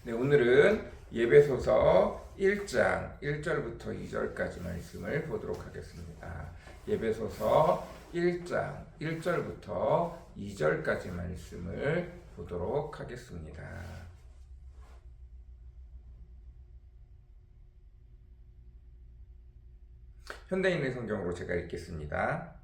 네, 오늘은 예배소서 1장 1절부터 2절까지 말씀을 보도록 하겠습니다. 예배소서 1장 1절부터 2절까지 말씀을 보도록 하겠습니다. 현대인의 성경으로 제가 읽겠습니다.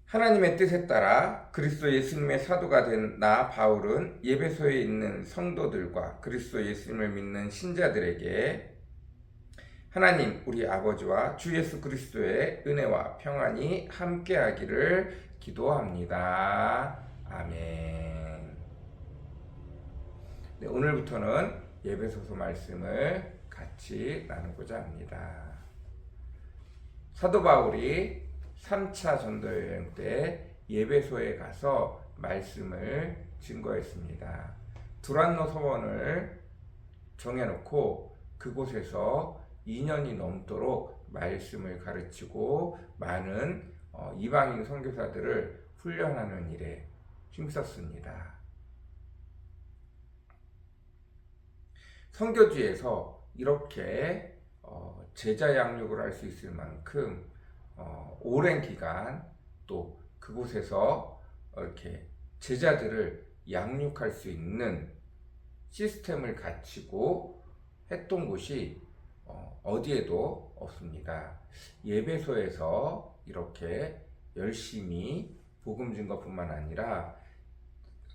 하나님의 뜻에 따라 그리스도 예수님의 사도가 된 나 바울은 예배소에 있는 성도들과 그리스도 예수님을 믿는 신자들에게 하나님 우리 아버지와 주 예수 그리스도의 은혜와 평안이 함께하기를 기도합니다. 아멘. 네, 오늘부터는 예배소서 말씀을 같이 나누고자 합니다. 사도 바울이 3차 전도여행 때 예배소에 가서 말씀을 증거했습니다. 두란노 서원을 정해놓고 그곳에서 2년이 넘도록 말씀을 가르치고 많은 이방인 선교사들을 훈련하는 일에 힘썼습니다. 선교지에서 이렇게 제자 양육을 할 수 있을 만큼 오랜 기간 또 그곳에서 이렇게 제자들을 양육할 수 있는 시스템을 갖추고 했던 곳이 어디에도 없습니다. 예배소에서 이렇게 열심히 복음 증거뿐만 아니라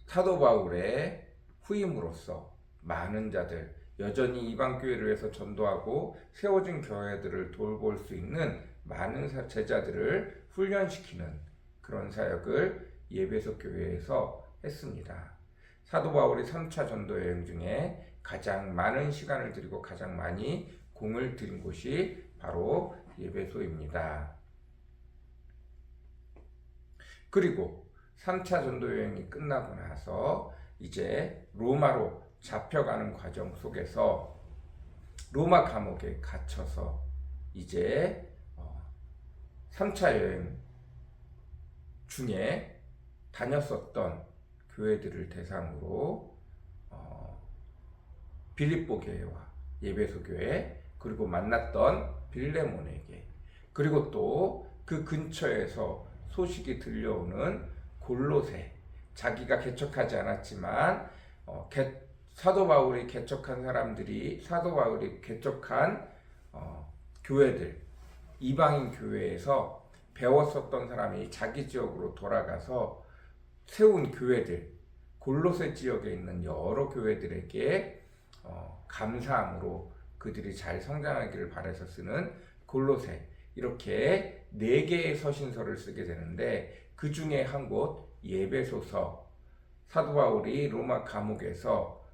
사도 바울의 후임으로써 많은 자들, 여전히 이방 교회를 위해서 전도하고 세워진 교회들을 돌볼 수 있는 많은 제자들을 훈련시키는 그런 사역을 예배소 교회에서 했습니다. 사도 바울이 3차 전도 여행 중에 가장 많은 시간을 들이고 가장 많이 공을 들인 곳이 바로 예배소입니다. 그리고 3차 전도 여행이 끝나고 나서 이제 로마로 잡혀가는 과정 속에서 로마 감옥에 갇혀서 이제 3차 여행 중에 다녔었던 교회들을 대상으로 빌립보 교회와 예배소 교회 그리고 만났던 빌레몬에게 그리고 또 그 근처에서 소식이 들려오는 골로새 자기가 개척하지 않았지만 사도 바울이 개척한 사람들이 사도 바울이 개척한 교회들 이방인 교회에서 배웠었던 사람이 자기 지역으로 돌아가서 세운 교회들 골로새 지역에 있는 여러 교회들에게 감사함으로 그들이 잘 성장하기를 바라서 쓰는 골로새 이렇게 4개의 서신서를 쓰게 되는데 그 중에 한 곳 예배소서 사도 바울이 로마 감옥에서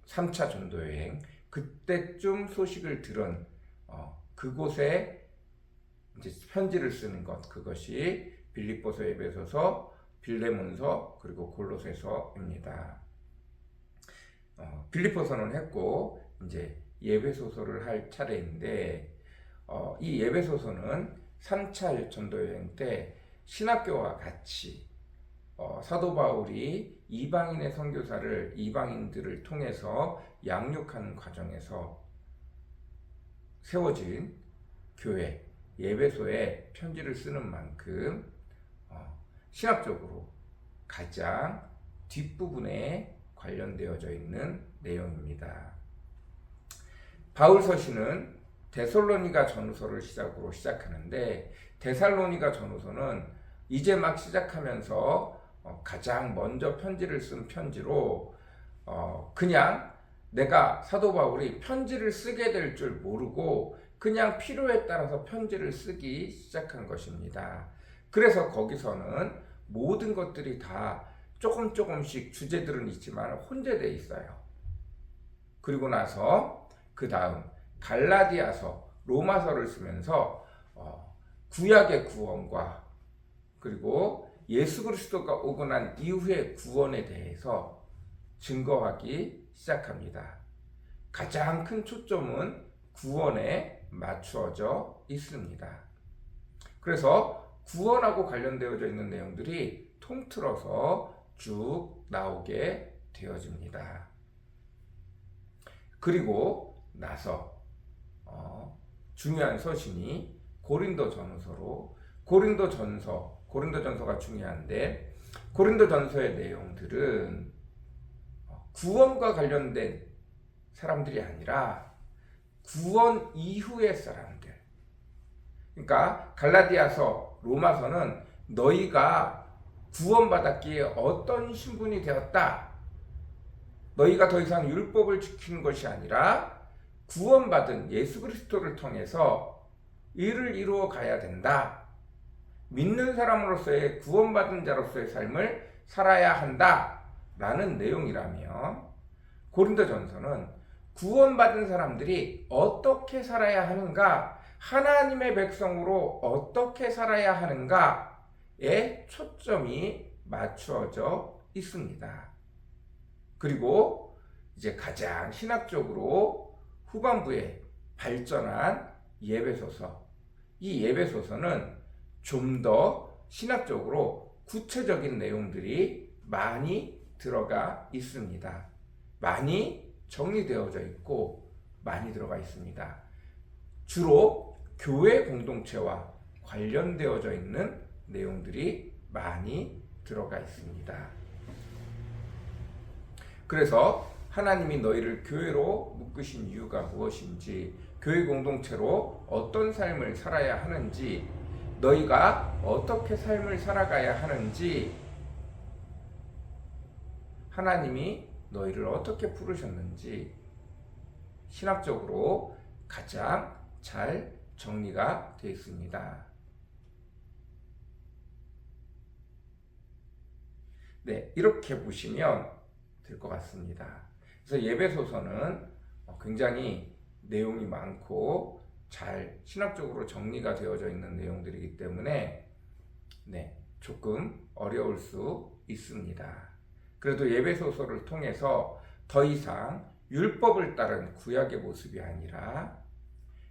3차 전도여행 그때쯤 소식을 들은 그곳에 이제 편지를 쓰는 것 그것이 빌립보서, 에베소서, 빌레몬서 그리고 골로새서입니다. 빌립보서는 했고 이제 예배소서를 할 차례인데 이 예배소서는 3차 전도여행 때 신학교와 같이 사도 바울이 이방인의 선교사를 이방인들을 통해서 양육하는 과정에서 세워진 교회 예배소에 편지를 쓰는 만큼 신학적으로 가장 뒷부분에 관련되어져 있는 내용입니다. 바울 서신은 데살로니가 전후서를 시작으로 시작하는데 데살로니가 전후서는 이제 막 시작하면서 가장 먼저 편지를 쓴 편지로 그냥 내가 사도 바울이 편지를 쓰게 될 줄 모르고 그냥 필요에 따라서 편지를 쓰기 시작한 것입니다. 그래서 거기서는 모든 것들이 다 조금씩 주제들은 있지만 혼재되어 있어요. 그리고 나서 그 다음 갈라디아서, 로마서를 쓰면서 구약의 구원과 그리고 예수 그리스도가 오고 난 이후의 구원에 대해서 증거하기 시작합니다. 가장 큰 초점은 구원에 맞추어져 있습니다. 그래서 구원하고 관련되어져 있는 내용들이 통틀어서 쭉 나오게 되어집니다. 그리고 나서 중요한 서신이 고린도전서가 중요한데, 고린도전서의 내용들은 구원과 관련된 사람들이 아니라 구원 이후의 사람들. 그러니까 갈라디아서, 로마서는 너희가 구원받았기에 어떤 신분이 되었다, 너희가 더 이상 율법을 지키는 것이 아니라 구원받은 예수 그리스도를 통해서 일을 이루어 가야 된다, 믿는 사람으로서의 구원받은 자로서의 삶을 살아야 한다 라는 내용이라면, 고린도전서는 구원받은 사람들이 어떻게 살아야 하는가, 하나님의 백성으로 어떻게 살아야 하는가에 초점이 맞추어져 있습니다. 그리고 이제 가장 신학적으로 후반부에 발전한 예배소서, 이 예배소서는 좀 더 신학적으로 구체적인 내용들이 많이 들어가 있습니다. 많이 정리되어져 있고 많이 들어가 있습니다. 주로 교회 공동체와 관련되어져 있는 내용들이 많이 들어가 있습니다. 그래서 하나님이 너희를 교회로 묶으신 이유가 무엇인지, 교회 공동체로 어떤 삶을 살아야 하는지, 너희가 어떻게 삶을 살아가야 하는지, 하나님이 너희를 어떻게 부르셨는지 신학적으로 가장 잘 정리가 되어 있습니다. 네, 이렇게 보시면 될 것 같습니다. 그래서 예배소서는 굉장히 내용이 많고 잘 신학적으로 정리가 되어져 있는 내용들이기 때문에 조금 어려울 수 있습니다. 그래도 예배소서를 통해서 더 이상 율법을 따른 구약의 모습이 아니라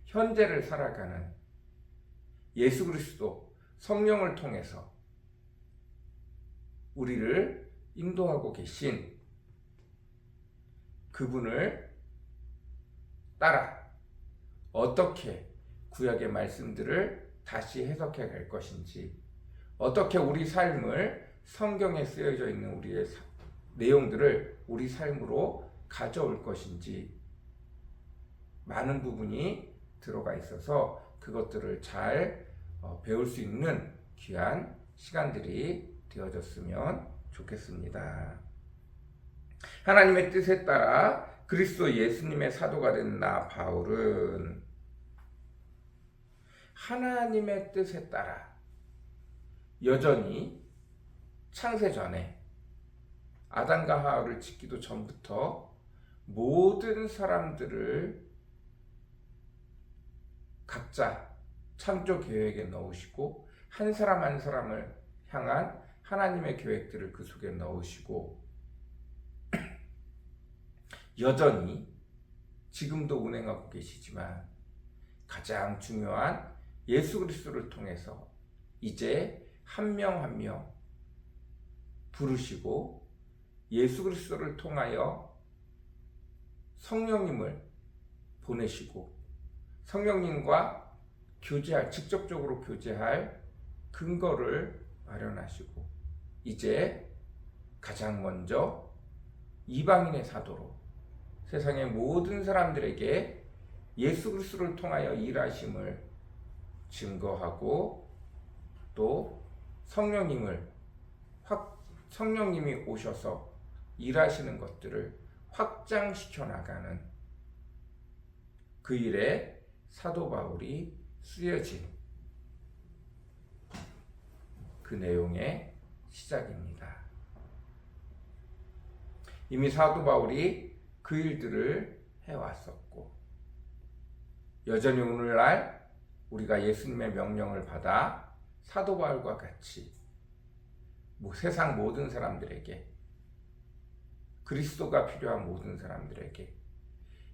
현재를 살아가는 예수 그리스도 성령을 통해서 우리를 인도하고 계신 그분을 따라 어떻게 구약의 말씀들을 다시 해석해 갈 것인지, 어떻게 우리 삶을 성경에 쓰여져 있는 우리의 내용들을 우리 삶으로 가져올 것인지, 많은 부분이 들어가 있어서 그것들을 잘 배울 수 있는 귀한 시간들이 되어졌으면 좋겠습니다. 하나님의 뜻에 따라 그리스도 예수님의 사도가 된 나 바울은 하나님의 뜻에 따라 여전히 창세 전에 아담과 하와를 짓기도 전부터 모든 사람들을 각자 창조 계획에 넣으시고 한 사람 한 사람을 향한 하나님의 계획들을 그 속에 넣으시고 여전히 지금도 운행하고 계시지만 가장 중요한 예수 그리스도를 통해서 이제 한 명 한 명 부르시고 예수 그리스도를 통하여 성령님을 보내시고 성령님과 직접적으로 교제할 근거를 마련하시고 이제 가장 먼저 이방인의 사도로 세상의 모든 사람들에게 예수 그리스도를 통하여 일하심을 증거하고 또 성령님이 오셔서 일하시는 것들을 확장시켜 나가는 그 일에 사도 바울이 쓰여진 그 내용의 시작입니다. 이미 사도 바울이 그 일들을 해왔었고 여전히 오늘날 우리가 예수님의 명령을 받아 사도 바울과 같이 세상 모든 사람들에게 그리스도가 필요한 모든 사람들에게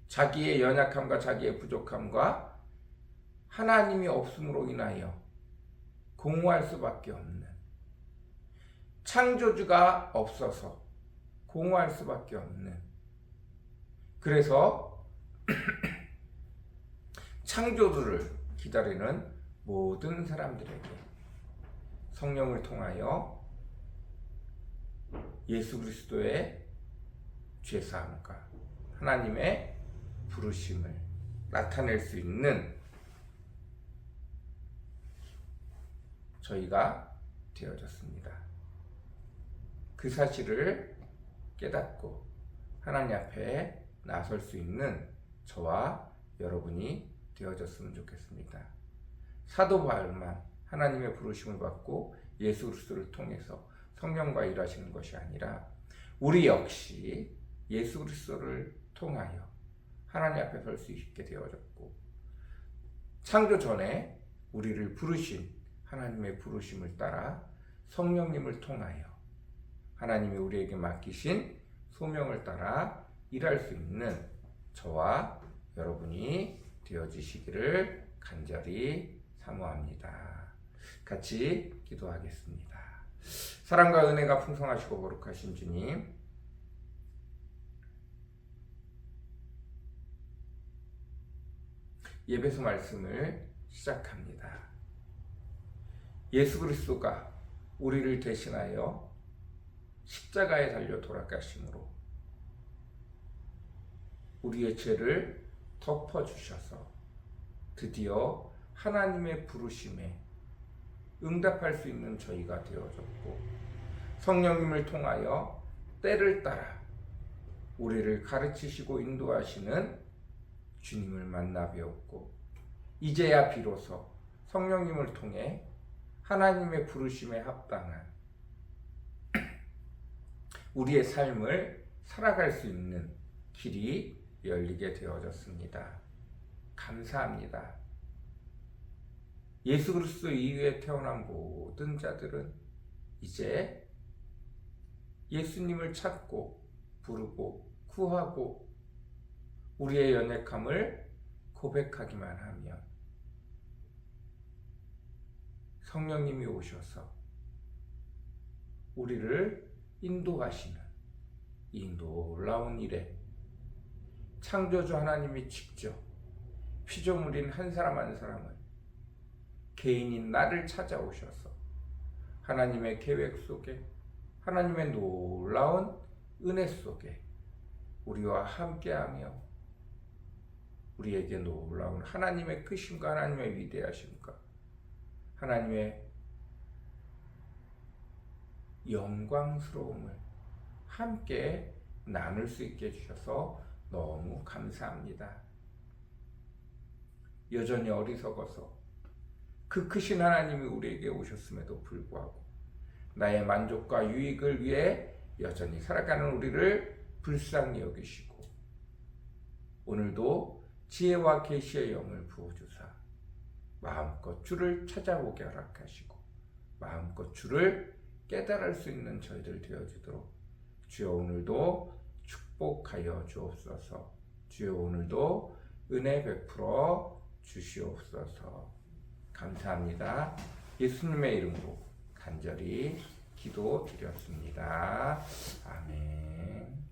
자기의 연약함과 자기의 부족함과 하나님이 없음으로 인하여 공허할 수밖에 없는 창조주가 없어서 공허할 수밖에 없는, 그래서 창조주를 기다리는 모든 사람들에게 성령을 통하여 예수 그리스도의 죄사함과 하나님의 부르심을 나타낼 수 있는 저희가 되어졌습니다. 그 사실을 깨닫고 하나님 앞에 나설 수 있는 저와 여러분이 되어졌으면 좋겠습니다. 사도 바울만 하나님의 부르심을 받고 예수 그리스도를 통해서 성령과 일하시는 것이 아니라 우리 역시 예수 그리스도를 통하여 하나님 앞에 설 수 있게 되어졌고, 창조 전에 우리를 부르신 하나님의 부르심을 따라 성령님을 통하여 하나님이 우리에게 맡기신 소명을 따라 일할 수 있는 저와 여러분이 되어지시기를 간절히 사모합니다. 같이 기도하겠습니다. 사랑과 은혜가 풍성하시고 거룩하신 주님, 예배소 말씀을 시작합니다. 예수 그리스도가 우리를 대신하여 십자가에 달려 돌아가심으로 우리의 죄를 덮어주셔서 드디어 하나님의 부르심에 응답할 수 있는 저희가 되어졌고, 성령님을 통하여 때를 따라 우리를 가르치시고 인도하시는 주님을 만나 배웠고, 이제야 비로소 성령님을 통해 하나님의 부르심에 합당한 우리의 삶을 살아갈 수 있는 길이 열리게 되어졌습니다. 감사합니다. 예수 그리스도 이후에 태어난 모든 자들은 이제 예수님을 찾고 부르고 구하고 우리의 연약함을 고백하기만 하면 성령님이 오셔서 우리를 인도하시는 이 놀라운 일에 창조주 하나님이 직접 피조물인 한 사람 한 사람을 개인인 나를 찾아오셔서 하나님의 계획 속에, 하나님의 놀라운 은혜 속에 우리와 함께하며 우리에게 놀라운 하나님의 크심과 하나님의 위대하심과 하나님의 영광스러움을 함께 나눌 수 있게 해주셔서 너무 감사합니다. 여전히 어리석어서 그 크신 하나님이 우리에게 오셨음에도 불구하고 나의 만족과 유익을 위해 여전히 살아가는 우리를 불쌍히 여기시고 오늘도 지혜와 계시의 영을 부어주사 마음껏 주를 찾아오게 허락하시고 마음껏 주를 깨달을 수 있는 저희들 되어지도록 주여 오늘도 축복하여 주옵소서. 주여 오늘도 은혜 베풀어 주시옵소서. 감사합니다. 예수님의 이름으로 간절히 기도드렸습니다. 아멘.